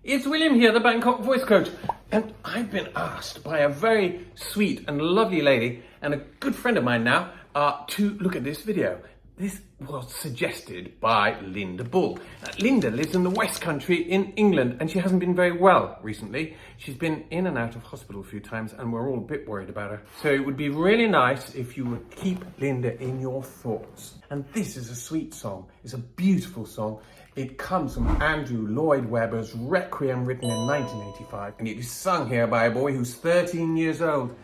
It's William here, the Bangkok voice coach, and I've been asked by a very sweet and lovely lady and a good friend of mine now to look at this video. This was suggested by Linda Bull. Linda lives in the West Country in England and she hasn't been very well recently. She's been in and out of hospital a few times and we're all a bit worried about her. So it would be really nice if you would keep Linda in your thoughts. And this is a sweet song. It's a beautiful song. It comes from Andrew Lloyd Webber's Requiem, written in 1985. And it is sung here by a boy who's 13 years old.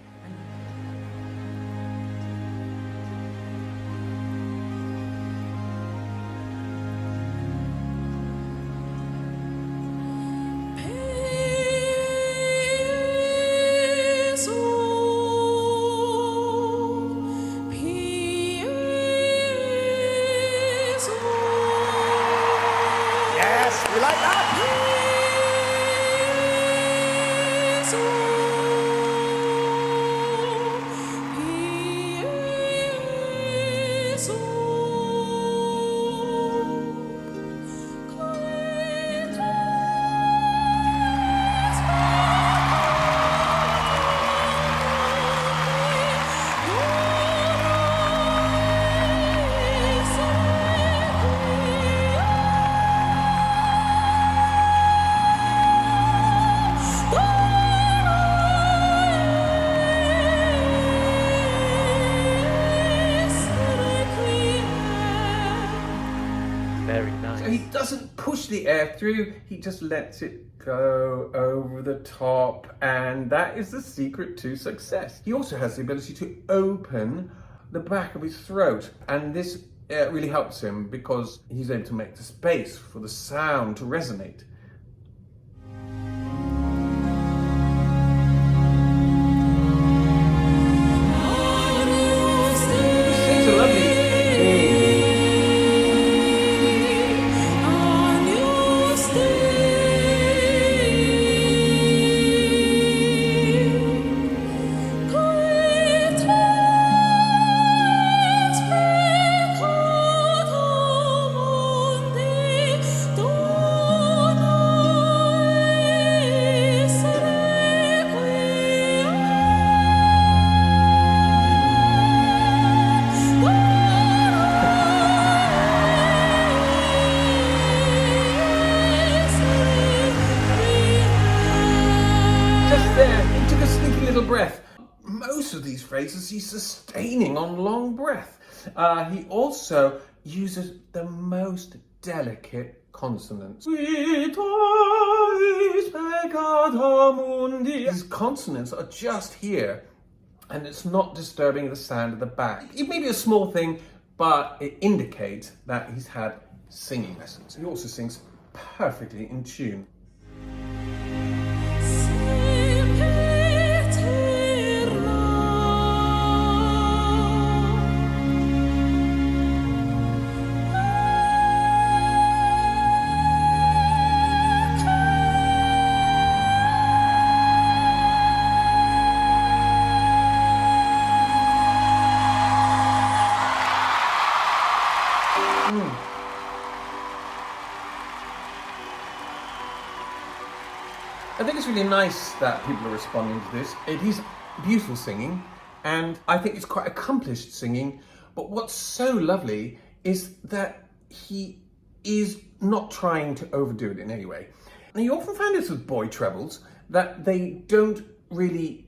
You like that? Very nice. So he doesn't push the air through, he just lets it go over the top, and that is the secret to success. He also has the ability to open the back of his throat, and this really helps him because he's able to make the space for the sound to resonate. He took a sneaky little breath. Most of these phrases he's sustaining on long breath. He also uses the most delicate consonants. His consonants are just here, and it's not disturbing the sound of the back. It may be a small thing, but it indicates that he's had singing lessons. He also sings perfectly in tune. I think it's really nice that people are responding to this. It is beautiful singing, and I think it's quite accomplished singing, but what's so lovely is that he is not trying to overdo it in any way. And you often find this with boy trebles, that they don't really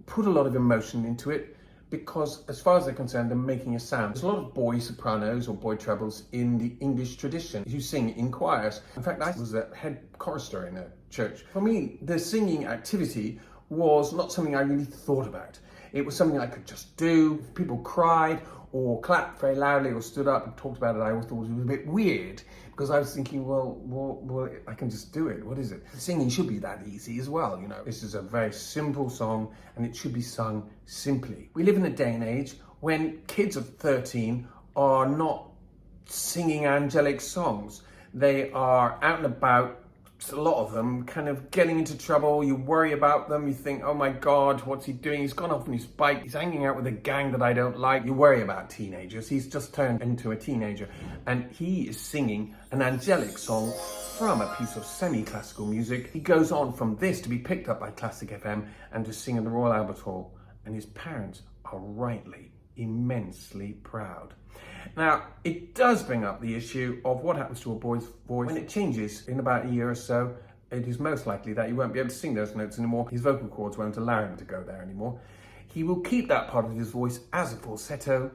put a lot of emotion into it, because as far as they're concerned, they're making a sound. There's a lot of boy sopranos or boy trebles in the English tradition. You sing in choirs. In fact, I was a head chorister in a church. For me, the singing activity was not something I really thought about. It was something I could just do. If people cried or clapped very loudly or stood up and talked about it, I always thought it was a bit weird, because I was thinking, well, I can just do it. What is it? Singing should be that easy as well, you know. This is a very simple song and it should be sung simply. We live in a day and age when kids of 13 are not singing angelic songs. They are out and about a lot of them kind of getting into trouble. You worry about them. You think, oh my God, what's he doing? He's gone off on his bike. He's hanging out with a gang that I don't like. You worry about teenagers. He's just turned into a teenager. And he is singing an angelic song from a piece of semi-classical music. He goes on from this to be picked up by Classic FM and to sing in the Royal Albert Hall. And his parents are rightly immensely proud. Now, it does bring up the issue of what happens to a boy's voice when it changes in about a year or so. It is most likely that he won't be able to sing those notes anymore. His vocal cords won't allow him to go there anymore. He will keep that part of his voice as a falsetto,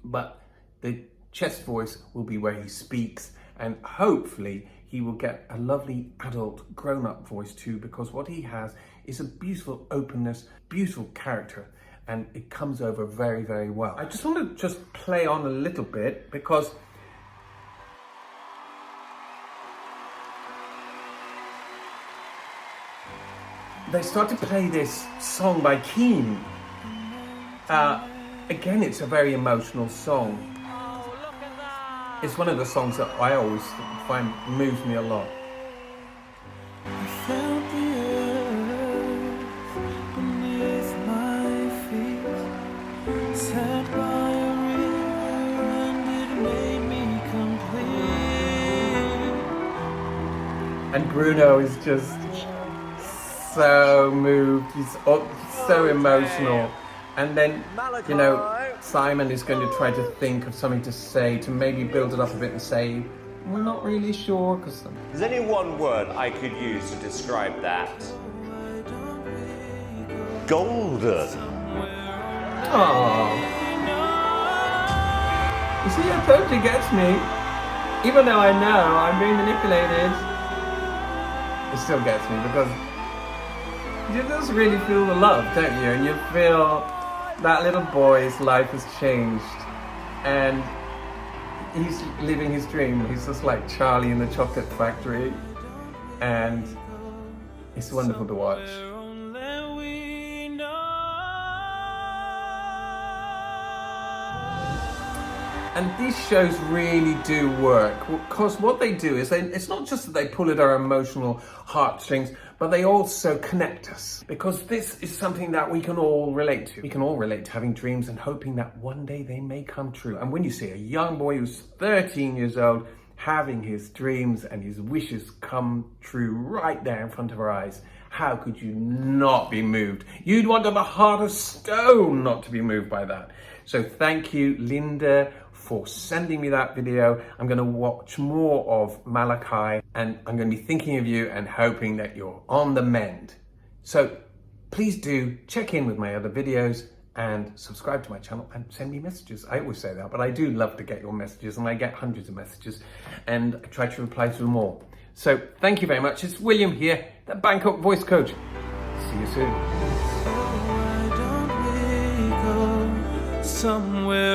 but the chest voice will be where he speaks, and hopefully he will get a lovely adult grown-up voice too, because what he has is a beautiful openness, beautiful character, and it comes over very, very well. I just want to play on a little bit because they start to play this song by Keane. Again, it's a very emotional song. It's one of the songs that I always find moves me a lot. And Bruno is just so moved, he's so emotional. And then, you know, Simon is going to try to think of something to say, to maybe build it up a bit and say, we're not really sure, because... There's only one word I could use to describe that. Golden. Aww. You see, it totally gets me. Even though I know I'm being manipulated, it still gets me because you just really feel the love, don't you? And you feel that little boy's life has changed and he's living his dream. He's just like Charlie in the Chocolate Factory, and it's wonderful to watch. And these shows really do work, because what they do is it's not just that they pull at our emotional heartstrings, but they also connect us, because this is something that we can all relate to. We can all relate to having dreams and hoping that one day they may come true. And when you see a young boy who's 13 years old having his dreams and his wishes come true right there in front of our eyes, how could you not be moved? You'd want to have a heart of stone not to be moved by that. So thank you, Linda, for sending me that video. I'm going to watch more of Malakai, and I'm going to be thinking of you and hoping that you're on the mend. So please do check in with my other videos and subscribe to my channel and send me messages. I always say that, but I do love to get your messages, and I get hundreds of messages, and I try to reply to them all. So thank you very much. It's William here, the Bangkok voice coach. See you soon. Somewhere